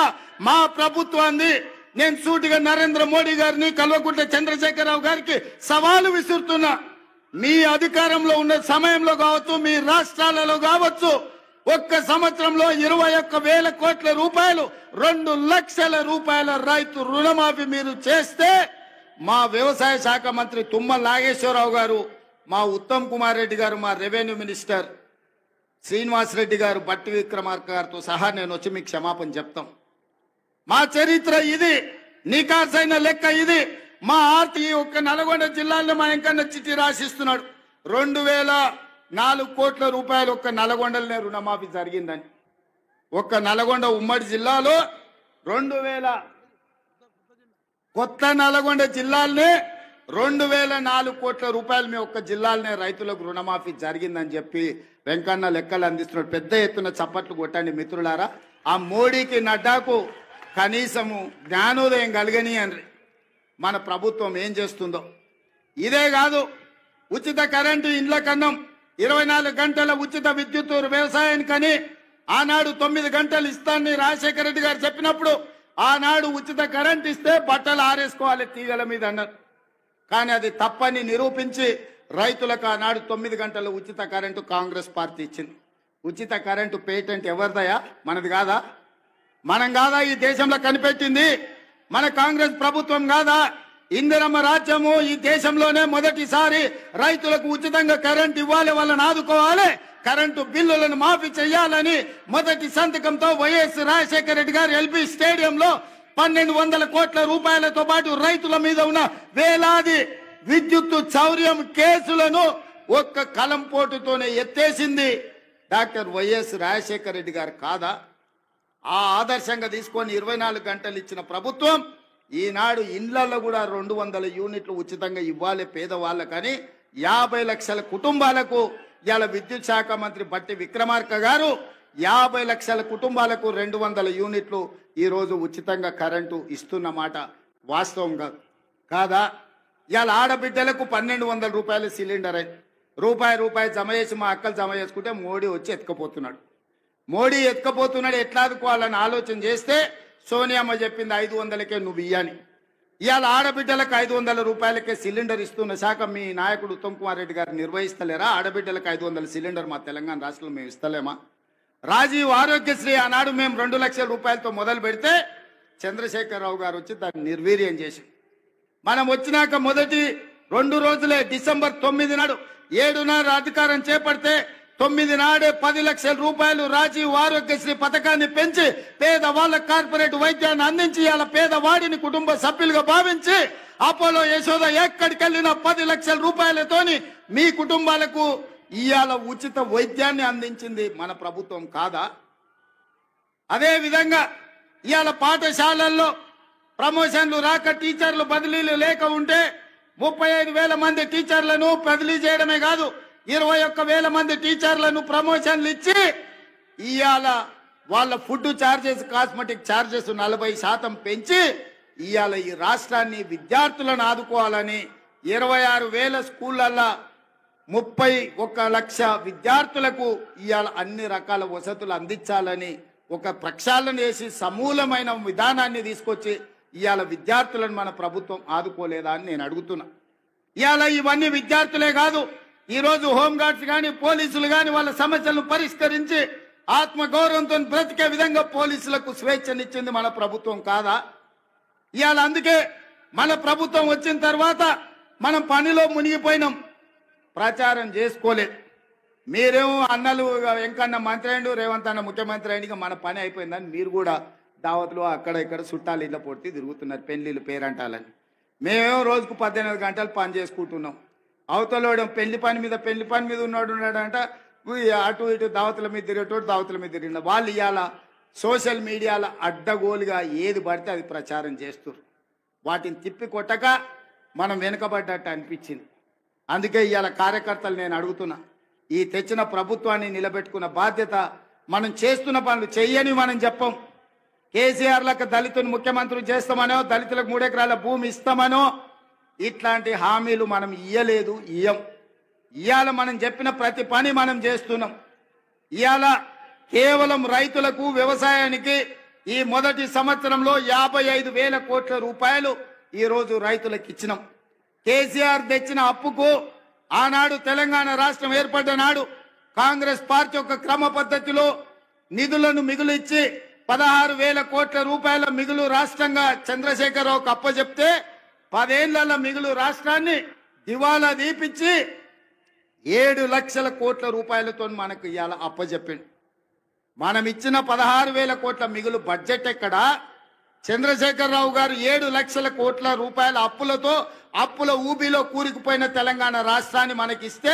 మా ప్రభుత్వాన్ని. నేను సూటిగా నరేంద్ర మోడీ గారిని, కల్వకుంట్ల చంద్రశేఖరరావు గారికి సవాలు విసురుతున్నా. మీ అధికారంలో ఉన్న సమయంలో కావచ్చు, మీ రాష్ట్రాలలో కావచ్చు, ఒక్క సంవత్సరంలో 21,000 కోట్ల రూపాయలు 2 లక్షల రూపాయల రైతు రుణమాఫీ మీరు చేస్తే మా వ్యవసాయ శాఖ మంత్రి తుమ్మల నాగేశ్వరరావు గారు, మా ఉత్తమ్ కుమార్ రెడ్డి గారు, మా రెవెన్యూ మినిస్టర్ శ్రీనివాస్ రెడ్డి గారు, బట్టి విక్రమార్క గారితో సహా నేను వచ్చి మీకు క్షమాపణ చెప్తాం. మా చరిత్ర ఇది, నికార్సైన లెక్క ఇది. మా ఆర్టీ ఒక్క నల్గొండ జిల్లాలో మా ఎంకన్న చిట్టి రాసిస్తున్నాడు 2,004 కోట్ల రూపాయలు ఒక్క నల్గొండలనే రుణమాఫీ జరిగిందని. ఒక్క నల్గొండ ఉమ్మడి జిల్లాలో 2,000, కొత్త నల్గొండ జిల్లాలనే 2,004 కోట్ల రూపాయలు మీ ఒక్క జిల్లాలనే రైతులకు రుణమాఫీ జరిగిందని చెప్పి వెంకన్న లెక్కలు అందిస్తున్నాడు. పెద్ద ఎత్తున చప్పట్లు కొట్టండి మిత్రులారా. ఆ మోడీకి, నడ్డాకు కనీసము జ్ఞానోదయం కలిగని అని మన ప్రభుత్వం ఏం చేస్తుందో. ఇదే కాదు, ఉచిత కరెంటు, ఇండ్ల కన్నం, 24 గంటల ఉచిత విద్యుత్ వ్యవసాయానికని ఆనాడు 9 గంటలు ఇస్తానని రాజశేఖర రెడ్డి గారు చెప్పినప్పుడు ఆనాడు ఉచిత కరెంట్ ఇస్తే బట్టలు ఆరేసుకోవాలి తీగల మీద అన్నారు. కానీ అది తప్పని నిరూపించి రైతులకు ఆనాడు 9 గంటల ఉచిత కరెంటు కాంగ్రెస్ పార్టీ ఇచ్చింది. ఉచిత కరెంటు పేటెంట్ ఎవరిదయా? మనది కాదా? మనం కాదా ఈ దేశంలో కనిపెట్టింది? మన కాంగ్రెస్ ప్రభుత్వం కాదా? ఇందిరమ్మ రాజ్యము ఈ దేశంలోనే మొదటిసారి రైతులకు ఉచితంగా కరెంట్ ఇవ్వాలి, వాళ్ళని ఆదుకోవాలి, కరెంటు బిల్లులను మాఫీ చేయాలని మొదటి సంతకంతో వైఎస్ రాజశేఖర రెడ్డి గారు ఎల్బీ స్టేడియంలో 1,200 కోట్ల రూపాయలతో పాటు రైతుల మీద ఉన్న వేలాది విద్యుత్ చౌర్యం కేసులను ఒక్క కలంపోటుతోనే ఎత్తేసింది డాక్టర్ వైఎస్ రాజశేఖర రెడ్డి గారు కాదా? ఆ ఆదర్శంగా తీసుకొని 24 గంటలు ఇచ్చిన ప్రభుత్వం ఈనాడు ఇండ్లలో కూడా 200 యూనిట్లు ఉచితంగా ఇవ్వాలి పేదవాళ్ళకని 50 లక్షల కుటుంబాలకు ఇవాళ విద్యుత్ శాఖ మంత్రి బట్టి విక్రమార్క గారు 50 లక్షల కుటుంబాలకు 200 యూనిట్లు ఈరోజు ఉచితంగా కరెంటు ఇస్తున్నమాట వాస్తవం కాదా? ఇవాళ ఆడబిడ్డలకు 1,200 రూపాయల సిలిండర్ అయి రూపాయి జమ చేసి మా అక్కలు జమ చేసుకుంటే మోడీ వచ్చి ఎత్తుకుపోతున్నాడు. మోడీ ఎత్తుకపోతున్నాడు, ఎట్లా ఆదుకోవాలని ఆలోచన చేస్తే సోనియామ్మ చెప్పింది 500కే నువ్వు ఇయ్యని. ఇవాళ ఆడబిడ్డలకు 500 రూపాయలకే సిలిండర్ ఇస్తున్న శాఖ మీ నాయకుడు ఉత్తమ్ కుమార్ రెడ్డి గారు నిర్వహిస్తలేరా? ఆడబిడ్డలకు 500 సిలిండర్ మా తెలంగాణ రాష్ట్రంలో మేము ఇస్తలేమా? రాజీవ్ ఆరోగ్యశ్రీ ఆనాడు మేము 2 లక్షల రూపాయలతో మొదలు పెడితే చంద్రశేఖరరావు గారు వచ్చి దాన్ని నిర్వీర్యం చేసి, మనం వచ్చినాక మొదటి 2 రోజులే డిసెంబర్ 9 నాడు 7 అధికారం చేపడితే 9 నాడే 10 లక్షల రూపాయలు రాజీవ్ ఆరోగ్యశ్రీ పథకాన్ని పెంచి పేదవాళ్ళ కార్పొరేట్ వైద్యాన్ని అందించి ఇవాళ పేదవాడిని కుటుంబ సభ్యులుగా భావించి అపోలో యశోద ఎక్కడికెళ్ళినా 10 లక్షల రూపాయలతోని మీ కుటుంబాలకు ఇవాళ ఉచిత వైద్యాన్ని అందించింది మన ప్రభుత్వం కాదా? అదే విధంగా ఇవాళ పాఠశాలల్లో ప్రమోషన్లు రాక టీచర్లు బదిలీలు లేక ఉంటే 35,000 మంది టీచర్లను బదిలీ చేయడమే కాదు 21,000 మంది టీచర్లను ప్రమోషన్లు ఇచ్చి ఇవాళ వాళ్ళ ఫుడ్ ఛార్జెస్, కాస్మెటిక్ ఛార్జెస్ 40% పెంచి ఇవాళ ఈ రాష్ట్రాన్ని విద్యార్థులను ఆదుకోవాలని 26,000 స్కూళ్ళల్లో 31 లక్ష విద్యార్థులకు ఇవాళ అన్ని రకాల వసతులు అందించాలని ఒక ప్రక్షాళన చేసి సమూలమైన విధానాన్ని తీసుకొచ్చి ఇవాళ విద్యార్థులను మన ప్రభుత్వం ఆదుకోలేదా అని నేను అడుగుతున్నా. ఇవాళ ఇవన్నీ విద్యార్థులే కాదు, ఈరోజు హోంగార్డ్స్ కానీ పోలీసులు కానీ వాళ్ళ సమస్యలను పరిష్కరించి ఆత్మగౌరవంతో బ్రతికే విధంగా పోలీసులకు స్వేచ్ఛనిచ్చింది మన ప్రభుత్వం కాదా? ఇవాళ అందుకే మన ప్రభుత్వం వచ్చిన తర్వాత మనం పనిలో మునిగిపోయినాం, ప్రచారం చేసుకోలేదు. మీరేమో అన్నలు వెంకన్న మంత్రి అయిండు, రేవంత్ అన్న ముఖ్యమంత్రి అయింది, మన పని అయిపోయిందని మీరు కూడా దావత్లు అక్కడ ఇక్కడ చుట్టాలు ఇళ్ళ పొట్టి తిరుగుతున్నారు పెళ్లిళ్ళు పేరంటాలని. మేమేమో రోజుకు 18 గంటలు పని చేసుకుంటున్నాం. అవతలోడు పెళ్లి పని మీద ఉన్నాడంట, అటు ఇటు దావతుల మీద తిరిగేటోడు దావతుల మీద తిరిగిన వాళ్ళు ఇవాళ సోషల్ మీడియాలో అడ్డగోలుగా ఏది పడితే అది ప్రచారం చేస్తారు. వాటిని తిప్పి కొట్టక మనం వెనుకబడ్డట్టు అనిపించింది. అందుకే ఇవాళ కార్యకర్తలు నేను అడుగుతున్నా, ఈ తెచ్చిన ప్రభుత్వాన్ని నిలబెట్టుకున్న బాధ్యత మనం చేస్తున్న పనులు చెయ్యని మనం చెప్పం. కేసీఆర్లకు దళితుని ముఖ్యమంత్రి చేస్తామనో, దళితులకు 3 ఎకరాల భూమి ఇస్తామనో ఇట్లాంటి హామీలు మనం ఇయ్యలేదు, ఇయ్యం. ఇవాళ మనం చెప్పిన ప్రతి పని మనం చేస్తున్నాం. ఇవాళ కేవలం రైతులకు వ్యవసాయానికి ఈ మొదటి సంవత్సరంలో 55,000 కోట్ల రూపాయలు ఈరోజు రైతులకు ఇచ్చినాం. కేసీఆర్ తెచ్చిన అప్పుకు ఆనాడు తెలంగాణ రాష్ట్రం ఏర్పడ్డ నాడు కాంగ్రెస్ పార్టీ ఒక క్రమ పద్ధతిలో నిధులను మిగులిచ్చి 16,000 కోట్ల రూపాయల మిగులు రాష్ట్రంగా చంద్రశేఖరరావుకు అప్పచెప్తే 10 ఏళ్ల మిగులు రాష్ట్రాన్ని దివాలా దీపించి 7 లక్షల కోట్ల రూపాయలతో మనకు ఇవాళ అప్పచెప్పిండు. మనం ఇచ్చిన 16,000 కోట్ల మిగులు బడ్జెట్ ఎక్కడ? చంద్రశేఖరరావు గారు 7 లక్షల కోట్ల రూపాయల అప్పులతో అప్పుల ఊబిలో కూరుకుపోయిన తెలంగాణ రాష్ట్రాన్ని మనకిస్తే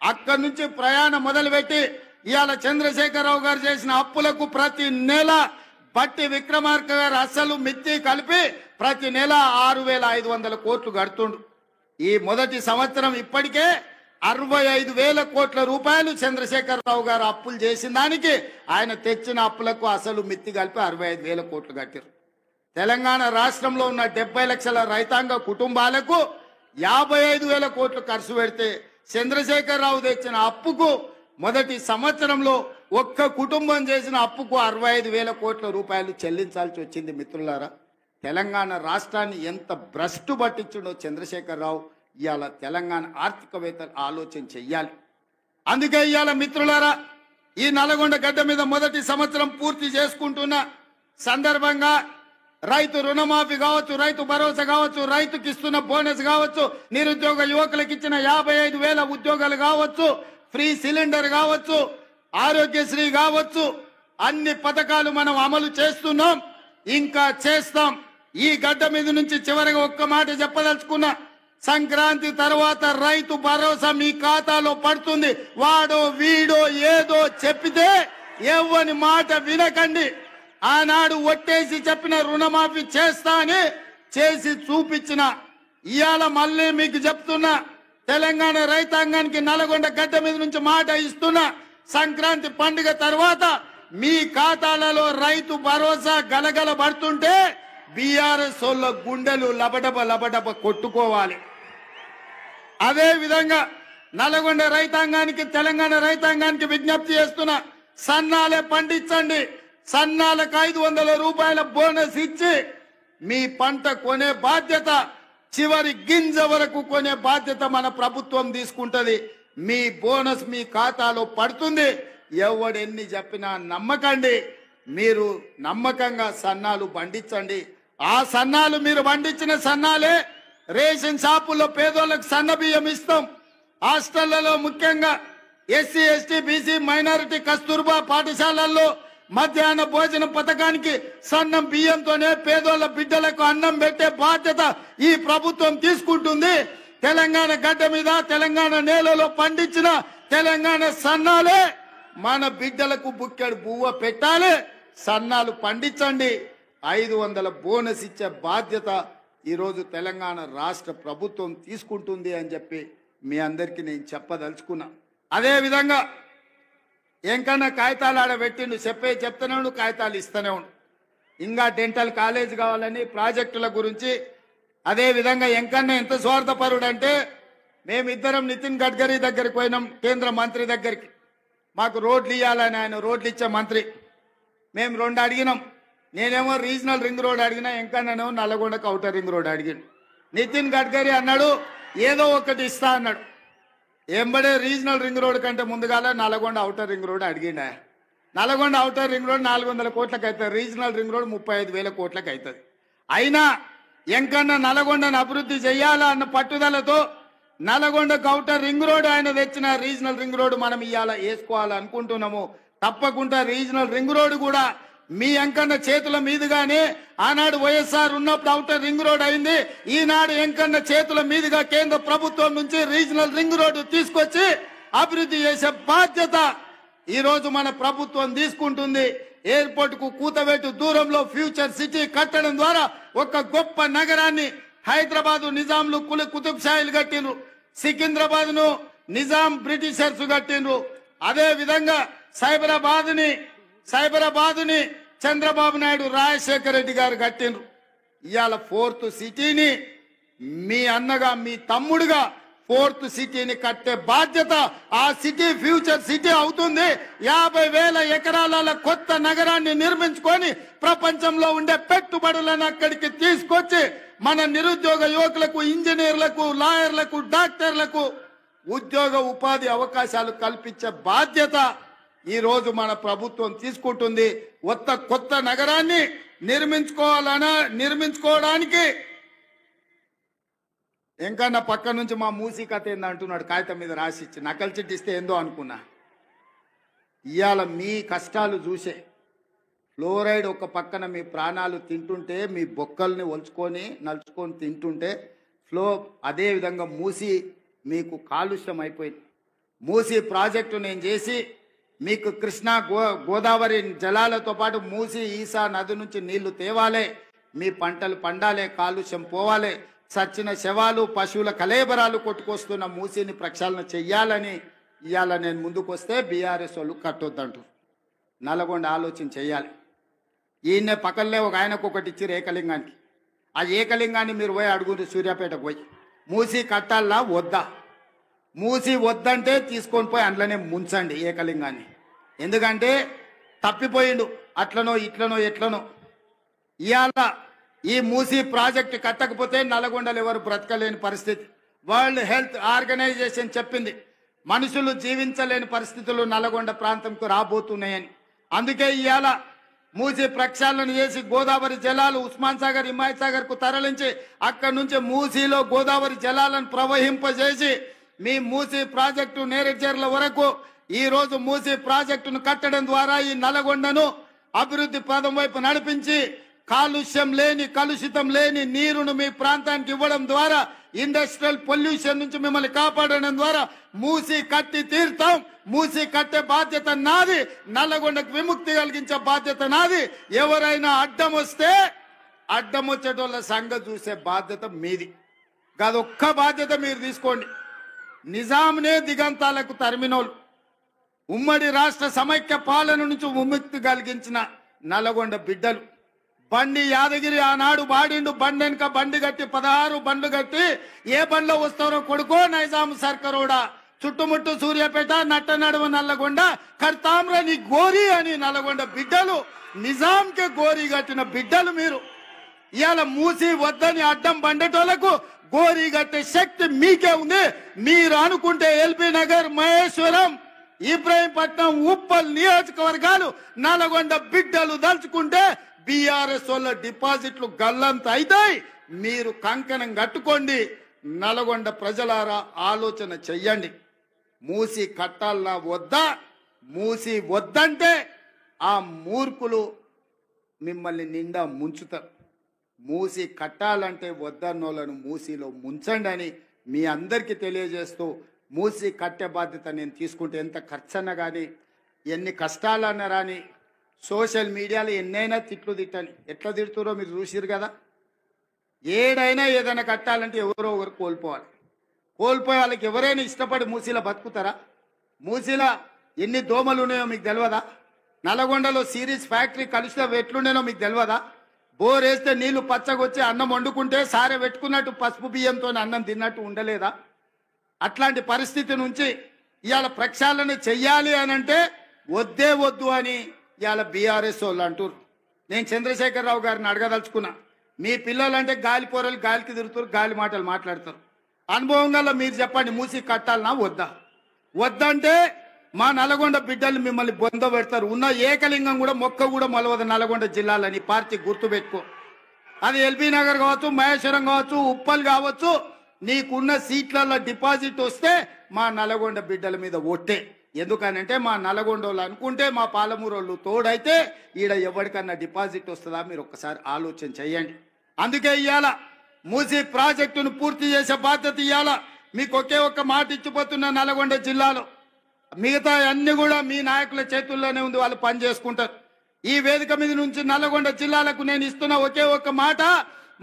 అక్కడి నుంచి ప్రయాణం మొదలుపెట్టి ఇవాళ చంద్రశేఖరరావు గారు చేసిన అప్పులకు ప్రతి నెల బట్టి విక్రమార్క గారు అసలు మిత్తి కలిపి ప్రతి నెల 6,500 కోట్లు కడుతుండు. ఈ మొదటి సంవత్సరం ఇప్పటికే 65,000 కోట్ల రూపాయలు చంద్రశేఖరరావు గారు అప్పులు చేసిన దానికి ఆయన తెచ్చిన అప్పులకు అసలు మిత్తి కలిపి 65,000 కోట్లు కట్టారు. తెలంగాణ రాష్ట్రంలో ఉన్న 70 లక్షల రైతాంగ కుటుంబాలకు 55,000 కోట్లు ఖర్చు పెడితే చంద్రశేఖరరావు తెచ్చిన అప్పుకు మొదటి సంవత్సరంలో ఒక్క కుటుంబం చేసిన అప్పుకు 65,000 కోట్ల రూపాయలు చెల్లించాల్సి వచ్చింది. మిత్రులారా, తెలంగాణ రాష్ట్రాన్ని ఎంత భ్రష్టు పట్టించిండో చంద్రశేఖరరావు. ఇవాళ తెలంగాణ ఆర్థికవేత్తలు ఆలోచన చెయ్యాలి. అందుకే ఇవాళ మిత్రులారా, ఈ నల్గొండ గడ్డ మీద మొదటి సంవత్సరం పూర్తి చేసుకుంటున్న సందర్భంగా రైతు రుణమాఫీ కావచ్చు, రైతు భరోసా కావచ్చు, రైతుకి ఇస్తున్న బోనస్ కావచ్చు, నిరుద్యోగ యువకులకు ఇచ్చిన 55,000 ఉద్యోగాలు కావచ్చు, ఫ్రీ సిలిండర్ కావచ్చు, ఆరోగ్యశ్రీ కావచ్చు, అన్ని పథకాలు మనం అమలు చేస్తున్నాం, ఇంకా చేస్తాం. ఈ గడ్డ మీద నుంచి చివరిగా ఒక్క మాట చెప్పదలుచుకున్నా, సంక్రాంతి తర్వాత రైతు భరోసా మీ ఖాతాలో పడుతుంది. వాడో వీడో ఏదో చెప్పితే ఎవ్వని మాట వినకండి. ఆనాడు ఒట్టేసి చెప్పిన రుణమాఫీ చేస్తా అని చేసి చూపించిన ఇవాళ మళ్ళీ మీకు చెప్తున్నా, తెలంగాణ రైతాంగానికి నల్గొండ గడ్డ మీద నుంచి మాట ఇస్తున్నా, సంక్రాంతి పండుగ తర్వాత మీ ఖాతాలలో రైతు భరోసా గలగల పడుతుంటే బీఆర్ఎస్ వాళ్ళ గుండెలు లబడబ లబడబ కొట్టుకోవాలి. అదే విధంగా నల్గొండ రైతాంగానికి, తెలంగాణ రైతాంగానికి విజ్ఞప్తి చేస్తున్నా, సన్నాలే పండించండి. సన్నాలకు 500 రూపాయల బోనస్ ఇచ్చి మీ పంట కొనే బాధ్యత, చివరి గింజ వరకు కొనే బాధ్యత మన ప్రభుత్వం తీసుకుంటది. మీ బోనస్ మీ ఖాతాలో పడుతుంది. ఎవడెన్ని చెప్పినా నమ్మకండి. మీరు నమ్మకంగా సన్నాలు పండించండి. ఆ సన్నాలు మీరు పండించిన సన్నాలే రేషన్ షాపుల్లో పేదోళ్ళకు సన్న బియ్యం ఇస్తాం. హాస్టళ్లలో ముఖ్యంగా SC ST BC minority Kasturba పాఠశాలల్లో మధ్యాహ్న భోజన పథకానికి సన్నం బియ్యంతోనే పేదోళ్ళ బిడ్డలకు అన్నం పెట్టే బాధ్యత ఈ ప్రభుత్వం తీసుకుంటుంది. తెలంగాణ గడ్డ మీద తెలంగాణ నేలలో పండించిన తెలంగాణ సన్నాలే మన బిడ్డలకు బుక్కెడు బువ్వ పెట్టాలి. సన్నాలు పండించండి. 500 బోనస్ ఇచ్చే బాధ్యత ఈరోజు తెలంగాణ రాష్ట్ర ప్రభుత్వం తీసుకుంటుంది అని చెప్పి మీ అందరికీ నేను చెప్పదలుచుకున్నా. అదే విధంగా ఎంకన్నా కాగితాలు ఆడబెట్టిండు, చెప్తూనే ఉండు, కాగితాలు ఇస్తూనే ఉండు. ఇంకా డెంటల్ కాలేజ్ కావాలని ప్రాజెక్టుల గురించి. అదే విధంగా ఎంకన్నా ఎంత స్వార్థపరుడు అంటే, మేమిద్దరం నితిన్ గడ్కరీ దగ్గరికి పోయినాం, కేంద్ర మంత్రి దగ్గరికి. మాకు రోడ్లు ఇవ్వాలని, ఆయన రోడ్లు ఇచ్చే మంత్రి. మేము 2 అడిగినాం. నేనేమో రీజనల్ రింగ్ రోడ్ అడిగినా, ఎంకన్నానేమో నల్లగొండకు ఔటర్ రింగ్ రోడ్ అడిగాను. నితిన్ గడ్కరీ అన్నాడు ఏదో ఒకటి ఇస్తా అన్నాడు. ఎంబడే రీజనల్ రింగ్ రోడ్ కంటే ముందుగాల నల్లగొండ ఔటర్ రింగ్ రోడ్ అడిగిండ. నల్లగొండ ఔటర్ రింగ్ రోడ్ 400 కోట్లకు అవుతుంది, రీజనల్ రింగ్ రోడ్ 35,000 కోట్లకు అవుతుంది. అయినా ఎంకన్నా నల్లగొండను అభివృద్ధి చేయాలా అన్న పట్టుదలతో నల్లగొండకు ఔటర్ రింగ్ రోడ్ ఆయన తెచ్చిన రీజనల్ రింగ్ రోడ్ మనం ఇవాళ వేసుకోవాలనుకుంటున్నాము. తప్పకుండా రీజనల్ రింగ్ రోడ్ కూడా మీ ఎంకన్న చేతుల మీదుగానే ఆనాడు వైఎస్ఆర్ ఉన్నప్పుడు ఔటర్ రింగ్ రోడ్ అయింది. ఈనాడు ఎంకన్న చేతుల మీదుగా కేంద్ర ప్రభుత్వం నుంచి రీజనల్ రింగ్ రోడ్ తీసుకొచ్చి అభివృద్ధి చేసే బాధ్యత ఈ రోజు మన ప్రభుత్వం తీసుకుంటుంది. ఎయిర్పోర్ట్ కు కూతవేటు దూరంలో ఫ్యూచర్ సిటీ కట్టడం ద్వారా ఒక గొప్ప నగరాన్ని హైదరాబాద్ నిజాంలు కుతుబ్ షాయిలు కట్టిండ్రు, సికింద్రాబాద్ ను నిజాం బ్రిటిషర్స్ కట్టిండ్రు. అదే విధంగా సైబరాబాద్ ని చంద్రబాబు నాయుడు రాజశేఖర రెడ్డి గారు కట్టిండ్రు. ఇవాళ 4th సిటీని మీ అన్నగా మీ తమ్ముడుగా 4th సిటీని కట్టే బాధ్యత, ఆ సిటీ ఫ్యూచర్ సిటీ అవుతుంది. 50,000 ఎకరాల కొత్త నగరాన్ని నిర్మించుకొని ప్రపంచంలో ఉండే పెట్టుబడులను అక్కడికి తీసుకొచ్చి మన నిరుద్యోగ యువకులకు, ఇంజనీర్లకు, లాయర్లకు, డాక్టర్లకు ఉద్యోగ ఉపాధి అవకాశాలు కల్పించే బాధ్యత ఈ రోజు మన ప్రభుత్వం తీసుకుంటుంది. కొత్త నగరాన్ని నిర్మించుకోవడానికి ఎంకన్నా పక్క నుంచి మా మూసీ కథ ఏంది అంటున్నాడు, కాగితం మీద రాసిచ్చి నకలు చిట్టిస్తే ఏందో అనుకున్నా. ఇవాళ మీ కష్టాలు చూసే ఫ్లోరైడ్ ఒక పక్కన మీ ప్రాణాలు తింటుంటే, మీ బొక్కల్ని నలుచుకొని తింటుంటే అదే విధంగా మూసి మీకు కాలుష్యం అయిపోయింది. మూసి ప్రాజెక్టు నేను చేసి మీకు కృష్ణా గోదావరి జలాలతో పాటు మూసి ఈసా నది నుంచి నీళ్లు తేవాలే, మీ పంటలు పండాలే, కాలుష్యం పోవాలే, చచ్చిన శవాలు పశువుల కలేబరాలు కొట్టుకొస్తున్న మూసిని ప్రక్షాళన చెయ్యాలని ఇవాళ నేను ముందుకు వస్తే బీఆర్ఎస్ వాళ్ళు కట్టొద్దంటారు. నల్లగొండ ఆలోచన చెయ్యాలి. ఈయన పక్కనే ఒక ఆయనకు ఒకటి ఇచ్చి ఏకలింగానికి, ఆ ఏకలింగాన్ని మీరు పోయి అడుగురు, సూర్యాపేటకు పోయి మూసి కట్టాలా వద్దా, మూసి వద్దంటే తీసుకొని పోయి అందులోనే ముంచండి ఏకలింగాన్ని. ఎందుకంటే తప్పిపోయిండు, అట్లనో ఇట్లనో ఎట్లనో. ఇవాళ ఈ మూసి ప్రాజెక్టు కట్టకపోతే నల్లగొండలు ఎవరు బ్రతకలేని పరిస్థితి. వరల్డ్ హెల్త్ ఆర్గనైజేషన్ చెప్పింది మనుషులు జీవించలేని పరిస్థితులు నల్లగొండ ప్రాంతంకు రాబోతున్నాయని. అందుకే ఇవాళ మూసి ప్రక్షాళన చేసి గోదావరి జలాలు ఉస్మాన్ సాగర్, హిమాయత్ సాగర్ కు తరలించి అక్కడి నుంచి మూసిలో గోదావరి జలాలను ప్రవహింపజేసి మీ మూసి ప్రాజెక్టు నేరేడ్చర్ల వరకు ఈ రోజు మూసి ప్రాజెక్టును కట్టడం ద్వారా ఈ నల్లగొండను అభివృద్ధి పదం వైపు నడిపించి కలుషితం లేని నీరును మీ ప్రాంతానికి ఇవ్వడం ద్వారా, ఇండస్ట్రియల్ పొల్యూషన్ నుంచి మిమ్మల్ని కాపాడడం ద్వారా మూసి కట్టి తీరుతాం. మూసి కట్టే బాధ్యత నాది, నల్లగొండకు విముక్తి కలిగించే బాధ్యత నాది. ఎవరైనా అడ్డం వస్తే అడ్డం వచ్చేటోళ్ళ సంగతి చూసే బాధ్యత మీది. అదొక్క బాధ్యత మీరు తీసుకోండి. నిజాంనే దిగంతాలకు తరిమినోళ్ళు, ఉమ్మడి రాష్ట్ర సమైక్య పాలన నుంచి విముక్తి కలిగించిన నల్లగొండ బిడ్డలు. బండి యాదగిరి ఆనాడు బాడిండు, బండి వెనుక బండి కట్టి 16 బండ్లు కట్టి ఏ బండ్లో వస్తారో కొడుకో నైజాం సర్కారోడా చుట్టుముట్టు సూర్యాపేట నట్టనడుమ నల్లగొండ కర్తామ్ర నీ గోరి అని నల్లగొండ బిడ్డలు నిజాంకే గోరి కట్టిన బిడ్డలు మీరు ఇవాళ మూసి వద్దని అడ్డం బండటోళ్లకు గోరి కట్టే శక్తి మీకే ఉంది. మీరు అనుకుంటే ఎల్బీ నగర్, మహేశ్వరం, ఇబ్రాహీంపట్నం, ఉప్పల్ నియోజకవర్గాలు నల్గొండ బిడ్డలు దలుచుకుంటే బీఆర్ఎస్ వాళ్ళ డిపాజిట్లు గల్లంత అవుతాయి. మీరు కంకణం కట్టుకోండి. నల్గొండ ప్రజలారా ఆలోచన చెయ్యండి. మూసి కట్టాలన్నా వద్దా? మూసి వద్దంటే ఆ మూర్ఖులు మిమ్మల్ని నిండా ముంచుతారు. మూసి కట్టాలంటే వద్దన్నోళ్ళను మూసిలో ముంచండి అని మీ అందరికీ తెలియజేస్తూ, మూసి కట్టే బాధ్యత నేను తీసుకుంటే ఎంత ఖర్చన్నా కానీ, ఎన్ని కష్టాలన్నా రాని, సోషల్ మీడియాలో ఎన్నైనా తిట్లు తిట్టని, ఎట్లా తిడుతురో మీరు చూసిరు కదా. ఏడైనా ఏదైనా కట్టాలంటే ఎవరో ఒకరు కోల్పోవాలి. కోల్పోయే వాళ్ళకి ఎవరైనా ఇష్టపడి మూసీలో బతుకుతారా? మూసీలో ఎన్ని దోమలు ఉన్నాయో మీకు తెలియదా? నల్గొండలో సిరీస్ ఫ్యాక్టరీ కలుషిత ఎట్లుండేనో మీకు తెలియదా? బోర్ వేస్తే నీళ్లు పచ్చగొచ్చి అన్నం వండుకుంటే సారె పెట్టుకున్నట్టు పసుపు బియ్యంతో అన్నం తిన్నట్టు ఉండలేదా? అట్లాంటి పరిస్థితి నుంచి ఇవాళ ప్రక్షాళన చెయ్యాలి అని అంటే వద్దే వద్దు అని ఇవాళ బీఆర్ఎస్ వాళ్ళు అంటారు. నేను చంద్రశేఖరరావు గారిని అడగదలుచుకున్నా. మీ పిల్లలంటే గాలి పోరలు గాలికి తిరుగుతారు, గాలి మాటలు మాట్లాడతారు. అనుభవం గల మీరు చెప్పండి, మూసి కట్టాలనా వద్దా? వద్దంటే మా నల్గొండ బిడ్డలు మిమ్మల్ని బొంద పెడతారు. ఉన్న ఏకలింగం కూడా మొక్క కూడా మొలవదు నల్గొండ జిల్లాలని పార్టీ గుర్తుపెట్టుకో. అది ఎల్బీ నగర్ కావచ్చు, మహేశ్వరం కావచ్చు, ఉప్పల్ కావచ్చు, నీకున్న సీట్లలో డిపాజిట్ వస్తే మా నల్గొండ బిడ్డల మీద ఒట్టే. ఎందుకనంటే మా నల్గొండ వాళ్ళు అనుకుంటే మా పాలమూరు వాళ్ళు తోడైతే ఈడ ఎవరికన్నా డిపాజిట్ వస్తుందా? మీరు ఒక్కసారి ఆలోచన చెయ్యండి. అందుకే ఇవాళ మూసీ ప్రాజెక్టును పూర్తి చేసే బాధ్యత ఇవాళ మీకు ఒకే ఒక్క మాట ఇచ్చిపోతున్న నల్గొండ జిల్లాలో. మిగతా అన్ని కూడా మీ నాయకుల చేతుల్లోనే ఉంది, వాళ్ళు పని చేసుకుంటారు. ఈ వేదిక మీద నుంచి నల్గొండ జిల్లాలకు నేను ఇస్తున్న ఒకే ఒక్క మాట,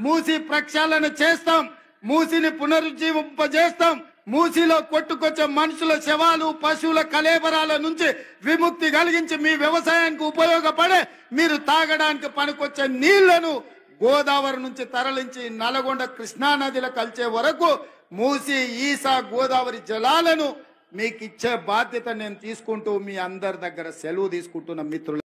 మూసీ ప్రక్షాళన చేస్తాం, మూసీని పునరుజ్జీవింపజేస్తాం. మూసీలో కొట్టుకొచ్చే మనుషుల శవాలు, పశువుల కలేబరాల నుంచి విముక్తి కలిగించి మీ వ్యవసాయానికి ఉపయోగపడే, మీరు తాగడానికి పనికొచ్చే నీళ్లను గోదావరి నుంచి తరలించి నల్గొండ కృష్ణా నదిలో కలిసే వరకు మూసీ, ఈసా, గోదావరి జలాలను మీకు ఇచ్చే బాధ్యత నేను తీసుకుంటూ మీ అందరి దగ్గర సెలవు తీసుకుంటున్న మిత్రులు.